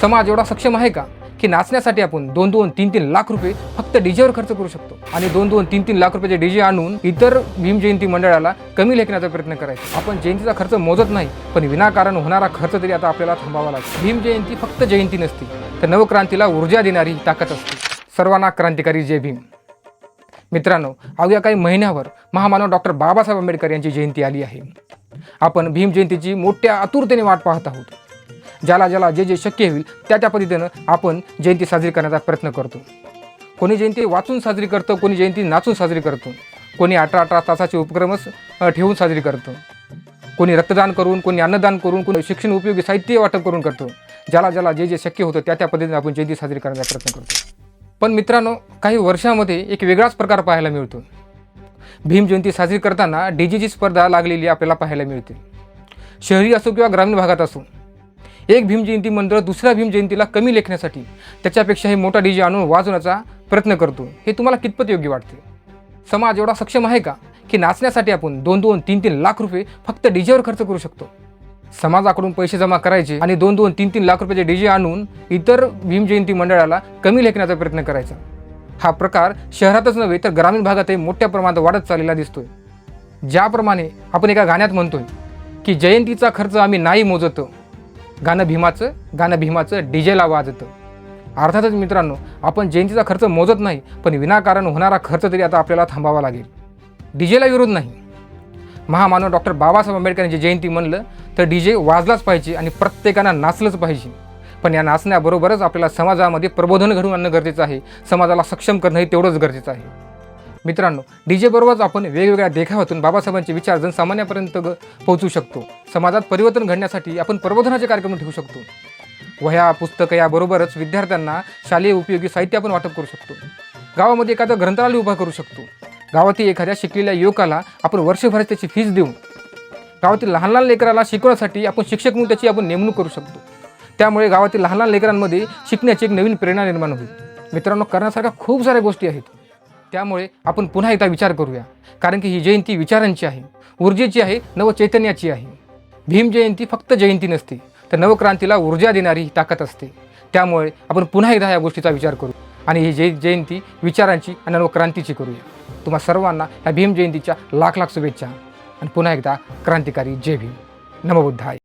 समाज एवढा सक्षम आहे का की नाचण्यासाठी आपण 2-2, 3-3 लाख रुपये फक्त डीजेवर खर्च करू शकतो आणि 2-2, 3-3 लाख रुपयाचे डीजे आणून इतर भीम जयंती मंडळाला कमी लेखण्याचा प्रयत्न करायचा। आपण जयंतीचा खर्च मोजत नाही, पण विनाकारण होणारा खर्च तरी आता आपल्याला थांबावा लागतो। भीम जयंती फक्त जयंती नसते, तर नवक्रांतीला ऊर्जा देणारी ताकद असते। सर्वांना क्रांतिकारी जय भीम। मित्रांनो, अवघ्या काही महिन्यावर महामानव डॉक्टर बाबासाहेब आंबेडकर यांची जयंती आली आहे। आपण भीम जयंतीची मोठ्या आतुरतेने वाट पाहत आहोत। ज्याला ज्याला जे जे शक्य होईल त्या पद्धतीनं आपण जयंती साजरी करण्याचा प्रयत्न करतो। कोणी जयंती वाचून साजरी करतं, कोणी जयंती नाचून साजरी करतो, कोणी 18-18 तासाचे उपक्रमच ठेवून साजरी करतं, कोणी रक्तदान करून, कोणी अन्नदान करून, कोणी शिक्षण उपयोगी साहित्य वाटप करून करतो। ज्याला ज्याला जे जे शक्य होतं त्या पद्धतीने आपण जयंती साजरी करण्याचा प्रयत्न करतो। पण मित्रांनो, काही वर्षामध्ये एक वेगळाच प्रकार पाहायला मिळतो। भीम जयंती साजरी करताना डीजेची स्पर्धा लागलेली आपल्याला पाहायला मिळते। शहरी असो किंवा ग्रामीण भागात असो, एक भीम जयंती मंडळ दुसऱ्या भीम जयंतीला कमी लेखण्यासाठी त्याच्यापेक्षाही मोठा डीजे आणून वाजवण्याचा प्रयत्न करतो। हे तुम्हाला कितपत योग्य वाटते? समाज एवढा सक्षम आहे का की नाचण्यासाठी आपण 2-2, 3-3 लाख रुपये फक्त डीजेवर खर्च करू शकतो? समाजाकडून पैसे जमा करायचे आणि 2-2, 3-3 लाख रुपयाचे डीजे आणून इतर भीम जयंती मंडळाला कमी लेखण्याचा प्रयत्न करायचा। हा प्रकार शहरातच नव्हे तर ग्रामीण भागातही मोठ्या प्रमाणात वाढत चाललेला दिसतोय। ज्याप्रमाणे आपण एका गाण्यात म्हणतोय की जयंतीचा खर्च आम्ही नाही मोजत, गाणं भीमाचं डीजेला वाजतं। अर्थातच मित्रांनो, आपण जयंतीचा खर्च मोजत नाही, पण विनाकारण होणारा खर्च तरी आता आपल्याला थांबावा लागेल। डीजेला विरोध नाही। महामानव डॉक्टर बाबासाहेब आंबेडकर यांची जयंती म्हणलं तर डीजे वाजलाच पाहिजे आणि प्रत्येकानं नाचलंच पाहिजे। पण या नाचण्याबरोबरच आपल्याला समाजामध्ये प्रबोधन घडवून आणणं गरजेचं आहे, समाजाला सक्षम करणंही तेवढंच गरजेचं आहे। मित्रांनो, डीजेबरोबरच आपण वेगवेगळ्या देखाव्यातून बाबासाहेबांचे विचार जनसामान्यापर्यंत पोहोचू शकतो। समाजात परिवर्तन घडण्यासाठी आपण प्रबोधनाचे कार्यक्रम ठेवू शकतो। वह्या पुस्तकं याबरोबरच विद्यार्थ्यांना शालेय उपयोगी साहित्य आपण वाटप करू शकतो। गावामध्ये एखादं ग्रंथालय उभा करू शकतो। गावातील एखाद्या शिकलेल्या युवकाला आपण वर्षभरात त्याची फीस देऊन गावातील लहान लहान लेकराला शिकवण्यासाठी आपण शिक्षक म्हणून त्याची आपण नेमणूक करू शकतो। त्यामुळे गावातील लहान लहान लेकरांमध्ये शिकण्याची एक नवीन प्रेरणा निर्माण होईल। मित्रांनो, करण्यासारख्या खूप साऱ्या गोष्टी आहेत। त्यामुळे आपण पुन्हा एकदा विचार करूया, कारण की ही जयंती विचारांची आहे, ऊर्जेची आहे, नवचैतन्याची आहे। भीम जयंती फक्त जयंती नसते, तर नवक्रांतीला ऊर्जा देणारी ही ताकद असते। त्यामुळे आपण पुन्हा एकदा या गोष्टीचा विचार करू आणि ही जयंती विचारांची आणि नवक्रांतीची करूया। तुम्हा सर्वांना या भीम जयंतीच्या लाख लाख शुभेच्छा आणि पुन्हा एकदा क्रांतिकारी जय भीम। नमो बुद्धाय।